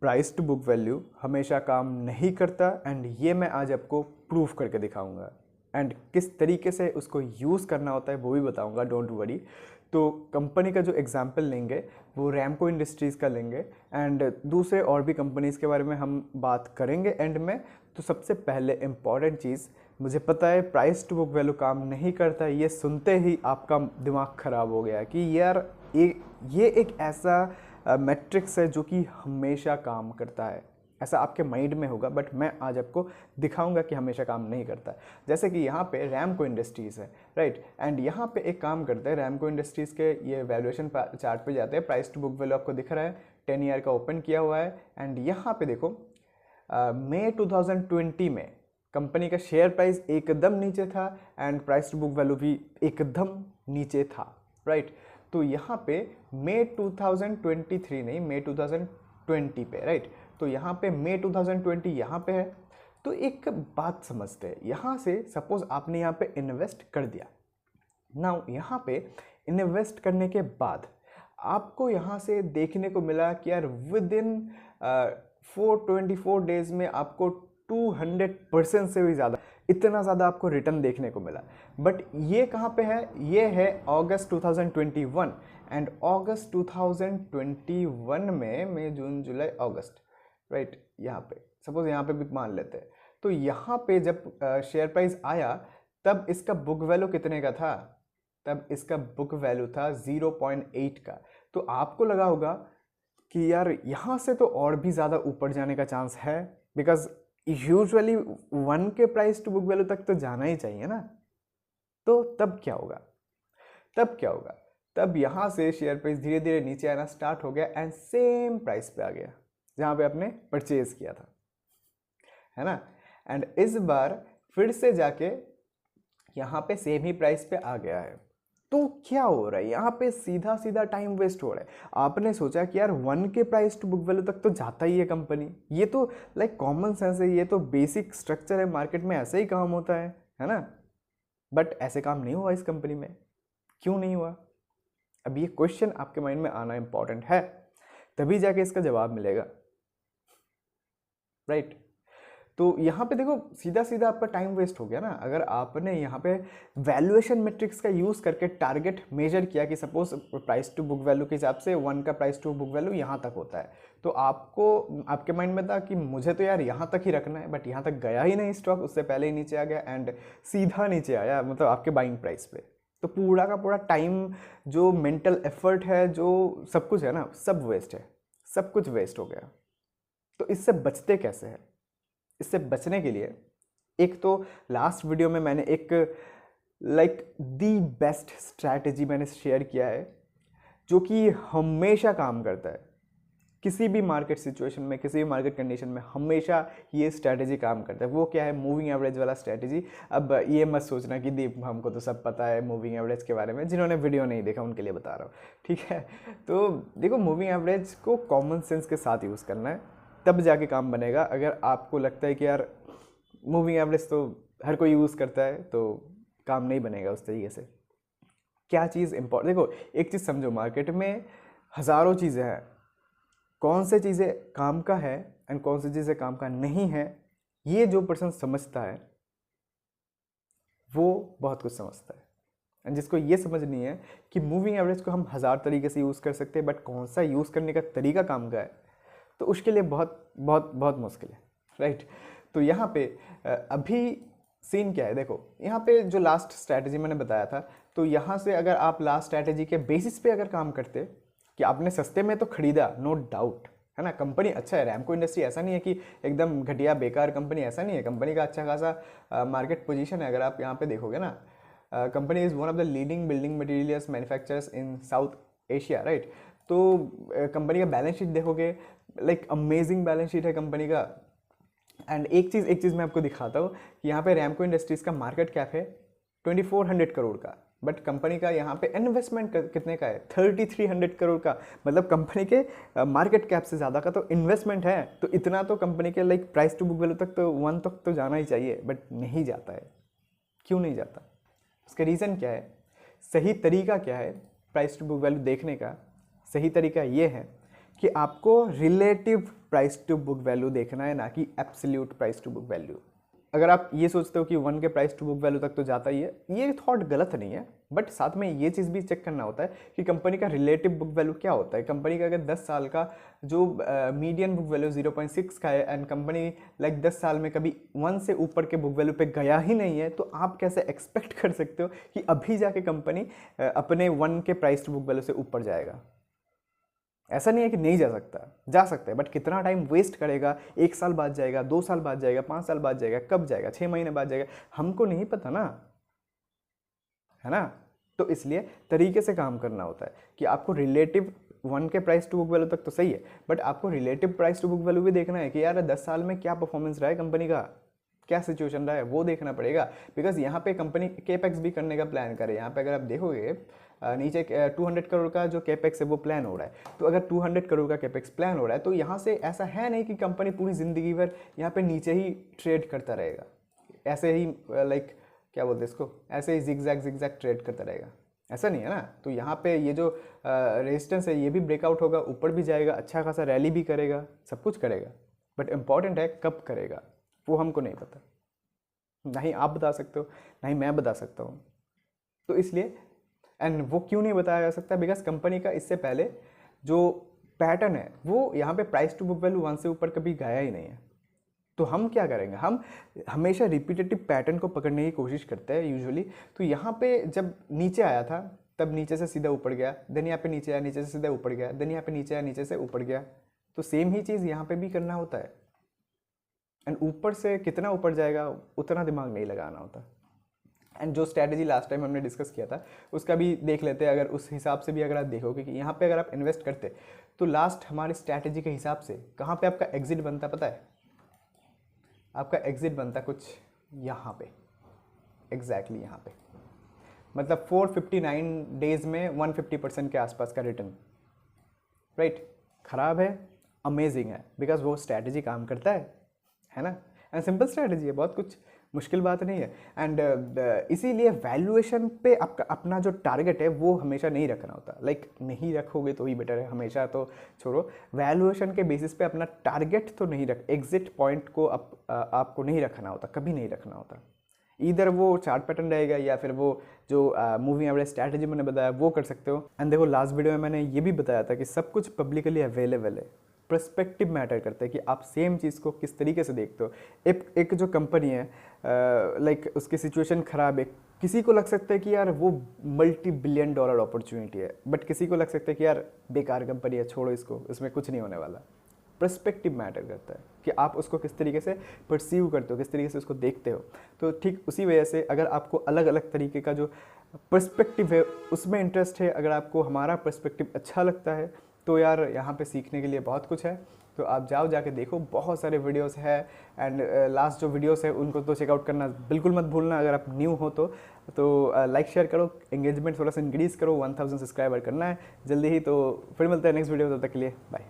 Price to book value हमेशा काम नहीं करता एंड ये मैं आज आपको प्रूफ करके दिखाऊंगा एंड किस तरीके से उसको यूज़ करना होता है वो भी बताऊंगा, डोंट वरी। तो कंपनी का जो एग्जांपल लेंगे वो रैमको इंडस्ट्रीज़ का लेंगे एंड दूसरे और भी कंपनीज़ के बारे में हम बात करेंगे एंड में। तो सबसे पहले इम्पॉर्टेंट चीज़, मुझे पता है प्राइस टू बुक वैल्यू काम नहीं करता, ये सुनते ही आपका दिमाग ख़राब हो गया कि यार ये एक ऐसा मैट्रिक्स है जो कि हमेशा काम करता है, ऐसा आपके माइंड में होगा। बट मैं आज आपको दिखाऊंगा कि हमेशा काम नहीं करता। जैसे कि यहाँ पे रैमको इंडस्ट्रीज़ है, राइट, एंड यहाँ पे एक काम करते हैं, रैमको इंडस्ट्रीज़ के ये वैल्यूएशन चार्ट पे जाते हैं, प्राइस टू बुक वैल्यू आपको दिख रहा है, 10 ईयर का ओपन किया हुआ है एंड यहाँ पे देखो मई 2020 में कंपनी का शेयर प्राइस एकदम नीचे था and price to book value भी एकदम नीचे था, राइट। तो यहाँ पे मई 2023 नहीं, मई 2020 पे, राइट। तो यहाँ पे मई 2020 यहाँ पे है। तो एक बात समझते हैं, यहाँ से सपोज आपने यहाँ पे इन्वेस्ट कर दिया। नाउ यहाँ पे इन्वेस्ट करने के बाद आपको यहाँ से देखने को मिला कि यार विद इन 424 डेज में आपको 200% से भी ज़्यादा, इतना ज़्यादा आपको रिटर्न देखने को मिला। बट ये कहाँ पे है? ये है अगस्त 2021 एंड अगस्त 2021 में मई जून जुलाई अगस्त, राइट। यहाँ पे सपोज यहाँ पे भी मान लेते हैं। तो यहाँ पे जब शेयर प्राइस आया तब इसका बुक वैल्यू कितने का था? तब इसका बुक वैल्यू था 0.8 का। तो आपको लगा होगा कि यार यहाँ से तो और भी ज़्यादा ऊपर जाने का चांस है, बिकॉज यूजुअली 1 के प्राइस टू बुक वैल्यू तक तो जाना ही चाहिए ना। तो तब क्या होगा? तब यहाँ से शेयर प्राइस धीरे धीरे नीचे आना स्टार्ट हो गया एंड सेम प्राइस पे आ गया जहाँ पे आपने परचेज किया था, है ना। एंड इस बार फिर से जाके यहाँ पे सेम ही प्राइस पे आ गया है। तो क्या हो रहा है यहाँ पे? सीधा सीधा टाइम वेस्ट हो रहा है। आपने सोचा कि यार 1 के प्राइस टू बुक वैल्यू तक तो जाता ही है कंपनी, ये तो लाइक कॉमन सेंस है, ये तो बेसिक स्ट्रक्चर है, मार्केट में ऐसे ही काम होता है ना। बट ऐसे काम नहीं हुआ इस कंपनी में। क्यों नहीं हुआ? अब ये क्वेश्चन आपके माइंड में आना इंपॉर्टेंट है, तभी जाके इसका जवाब मिलेगा, राइट। तो यहाँ पे देखो सीधा सीधा आपका टाइम वेस्ट हो गया ना। अगर आपने यहाँ पे वैल्यूएशन मैट्रिक्स का यूज़ करके टारगेट मेजर किया कि suppose price to book value के हिसाब से 1 का प्राइस टू बुक वैल्यू यहाँ तक होता है, तो आपको आपके माइंड में था कि मुझे तो यार यहाँ तक ही रखना है, बट यहाँ तक गया ही नहीं स्टॉक, उससे पहले ही नीचे आ गया एंड सीधा नीचे आया, मतलब आपके बाइंग प्राइस पे। तो पूरा का पूरा टाइम, जो मेंटल एफर्ट है, जो सब कुछ है ना, सब वेस्ट है, सब कुछ वेस्ट हो गया। तो इससे बचते कैसे हैं? इससे बचने के लिए एक तो लास्ट वीडियो में मैंने एक लाइक दी बेस्ट स्ट्रैटेजी मैंने शेयर किया है जो कि हमेशा काम करता है किसी भी मार्केट सिचुएशन में, किसी भी मार्केट कंडीशन में, हमेशा ये स्ट्रैटेजी काम करता है। वो क्या है? मूविंग एवरेज वाला स्ट्रैटेजी। अब ये मत सोचना कि दीप हमको तो सब पता है मूविंग एवरेज के बारे में, जिन्होंने वीडियो नहीं देखा उनके लिए बता रहा हूँ, ठीक है। तो देखो, मूविंग एवरेज को कॉमन सेंस के साथ यूज़ करना है, तब जाके काम बनेगा। अगर आपको लगता है कि यार मूविंग एवरेज तो हर कोई यूज़ करता है, तो काम नहीं बनेगा उस तरीके से। क्या चीज़ इम्पोर्टेंट, देखो एक चीज़ समझो, मार्केट में हज़ारों चीज़ें हैं, कौन से चीज़ें काम का है एंड कौन सी चीज़ें काम का नहीं है, ये जो पर्सन समझता है वो बहुत कुछ समझता है। एंड जिसको ये समझ नहीं है कि मूविंग एवरेज को हम 1000 तरीके से यूज़ कर सकते हैं, बट कौन सा यूज़ करने का तरीका काम का है, तो उसके लिए बहुत बहुत बहुत मुश्किल है, राइट। तो यहाँ पे अभी सीन क्या है? देखो यहाँ पे जो लास्ट स्ट्रैटेजी मैंने बताया था, तो यहाँ से अगर आप लास्ट स्ट्रैटेजी के बेसिस पे अगर काम करते कि आपने सस्ते में तो खरीदा, नो डाउट, है ना, कंपनी अच्छा है, रैमको इंडस्ट्री ऐसा नहीं है कि एकदम घटिया बेकार कंपनी, ऐसा नहीं है, कंपनी का अच्छा खासा मार्केट पोजीशन है। अगर आप यहाँ पे देखोगे ना, company is one of the leading building materials manufacturers in south Asia, right. तो कंपनी का बैलेंस शीट देखोगे, लाइक अमेजिंग बैलेंस शीट है कंपनी का। एंड एक चीज़ मैं आपको दिखाता हूँ कि यहाँ पे रैमको इंडस्ट्रीज़ का मार्केट कैप है 2400 करोड़ का, बट कंपनी का यहाँ पे इन्वेस्टमेंट कितने का है? 3300 करोड़ का। मतलब कंपनी के मार्केट कैप से ज़्यादा का तो इन्वेस्टमेंट है। तो इतना तो कंपनी के like price to book value तक तो 1 तक तो जाना ही चाहिए, बट नहीं जाता है। क्यों नहीं जाता? उसका रीज़न क्या है? सही तरीका क्या है प्राइस टू बुक वैल्यू देखने का? सही तरीका ये है कि आपको relative price to book value देखना है, ना कि absolute price to book value. अगर आप ये सोचते हो कि 1 के प्राइस टू बुक वैल्यू तक तो जाता ही है, ये थॉट गलत नहीं है, बट साथ में ये चीज़ भी चेक करना होता है कि कंपनी का रिलेटिव बुक वैल्यू क्या होता है। कंपनी का अगर 10 साल का जो मीडियन बुक वैल्यू 0.6 का है एंड कंपनी लाइक 10 साल में कभी 1 से ऊपर के बुक वैल्यू पे गया ही नहीं है, तो आप कैसे एक्सपेक्ट कर सकते हो कि अभी जाके कंपनी अपने 1 के प्राइस टू बुक वैल्यू से ऊपर जाएगा। ऐसा नहीं है कि नहीं जा सकता, जा सकता है, बट कितना टाइम वेस्ट करेगा, 1 साल बाद जाएगा, 2 साल बाद जाएगा, 5 साल बाद जाएगा, कब जाएगा, 6 महीने बाद जाएगा, हमको नहीं पता ना, है ना। तो इसलिए तरीके से काम करना होता है कि आपको रिलेटिव 1 के प्राइस टू बुक वैल्यू तक तो सही है, बट आपको relative price to book value भी देखना है कि यार 10 साल में क्या परफॉर्मेंस रहा है कंपनी का, क्या सिचुएशन रहा है, वो देखना पड़ेगा। बिकॉज यहाँ पे कंपनी केपेक्स भी करने का प्लान करे। यहाँ पे अगर आप देखोगे नीचे 200 करोड़ का जो केपेक्स है वो प्लान हो रहा है। तो अगर 200 करोड़ का केपेक्स प्लान हो रहा है तो यहाँ से ऐसा है नहीं कि कंपनी पूरी ज़िंदगी भर यहाँ पे नीचे ही ट्रेड करता रहेगा, ऐसे ही लाइक क्या बोलते हैं इसको, ऐसे ही जिगजैग ट्रेड करता रहेगा, ऐसा नहीं है ना। तो यहाँ पे ये जो रेजिस्टेंस है ये भी ब्रेकआउट होगा, ऊपर भी जाएगा, अच्छा खासा रैली भी करेगा, सब कुछ करेगा, बट इम्पॉर्टेंट है कब करेगा वो हमको नहीं पता, ना ही आप बता सकते हो ना ही मैं बता सकता हूँ। तो इसलिए एंड वो क्यों नहीं बताया जा सकता, बिकॉज कंपनी का इससे पहले जो पैटर्न है वो यहाँ पे प्राइस टू बुक वैल्यू 1 से ऊपर कभी गया ही नहीं है। तो हम क्या करेंगे, हम हमेशा रिपीटेटिव पैटर्न को पकड़ने की कोशिश करते हैं यूजुअली। तो यहाँ पे जब नीचे आया था तब नीचे से सीधा ऊपर गया, देन यहाँ पे नीचे आया, नीचे से सीधा ऊपर गया, देन यहाँ पे नीचे आया, नीचे से ऊपर गया। तो सेम ही चीज़ यहाँ पे भी करना होता है, एंड ऊपर से कितना ऊपर जाएगा उतना दिमाग नहीं लगाना होता। एंड जो स्ट्रैटेजी लास्ट टाइम हमने डिस्कस किया था उसका भी देख लेते हैं। अगर उस हिसाब से भी अगर आप देखोगे कि यहाँ पे अगर आप इन्वेस्ट करते तो लास्ट हमारी स्ट्रैटेजी के हिसाब से कहाँ पे आपका एग्जिट बनता पता है, आपका एग्जिट बनता कुछ यहाँ पे, एग्जैक्टली यहाँ पे, मतलब 459 डेज में 150% के आसपास का रिटर्न, राइट। खराब है, अमेजिंग है, बिकॉज वो स्ट्रैटेजी काम करता है ना। एंड सिंपल स्ट्रैटेजी है, बहुत कुछ मुश्किल बात नहीं है। एंड इसीलिए वैल्यूएशन पे आपका अपना जो टारगेट है वो हमेशा नहीं रखना होता। लाइक नहीं रखोगे तो ही बेटर है, हमेशा तो छोड़ो। वैल्यूएशन के बेसिस पे अपना टारगेट तो नहीं रख, एग्जिट पॉइंट को आपको नहीं रखना होता, कभी नहीं रखना होता। इधर वो चार्ट पैटर्न रहेगा या फिर वो जो मूविंग एवरेज स्ट्रैटेजी मैंने बताया वो कर सकते हो। एंड देखो लास्ट वीडियो में मैंने ये भी बताया था कि सब कुछ पब्लिकली अवेलेबल है, पर्सपेक्टिव मैटर करता है कि आप सेम चीज़ को किस तरीके से देखते हो। एक जो कंपनी है लाइक उसकी सिचुएशन ख़राब है, किसी को लग सकता है कि यार वो $multi-billion अपॉर्चुनिटी है, बट किसी को लग सकता है कि यार बेकार कंपनी है, छोड़ो इसको, इसमें कुछ नहीं होने वाला। पर्सपेक्टिव मैटर करता है कि आप उसको किस तरीके से परसीव करते हो, किस तरीके से उसको देखते हो। तो ठीक उसी वजह से अगर आपको अलग अलग तरीके का जो पर्सपेक्टिव है उसमें इंटरेस्ट है, अगर आपको हमारा पर्सपेक्टिव अच्छा लगता है तो यार यहाँ पे सीखने के लिए बहुत कुछ है। तो आप जाओ जाके देखो, बहुत सारे वीडियोस है। एंड लास्ट जो वीडियोस है उनको तो चेकआउट करना बिल्कुल मत भूलना। अगर आप न्यू हो तो लाइक शेयर करो, एंगेजमेंट थोड़ा सा इंक्रीज़ करो, 1000 सब्सक्राइबर करना है जल्दी ही। तो फिर मिलते हैं नेक्स्ट वीडियो, तब तक के लिए बाय।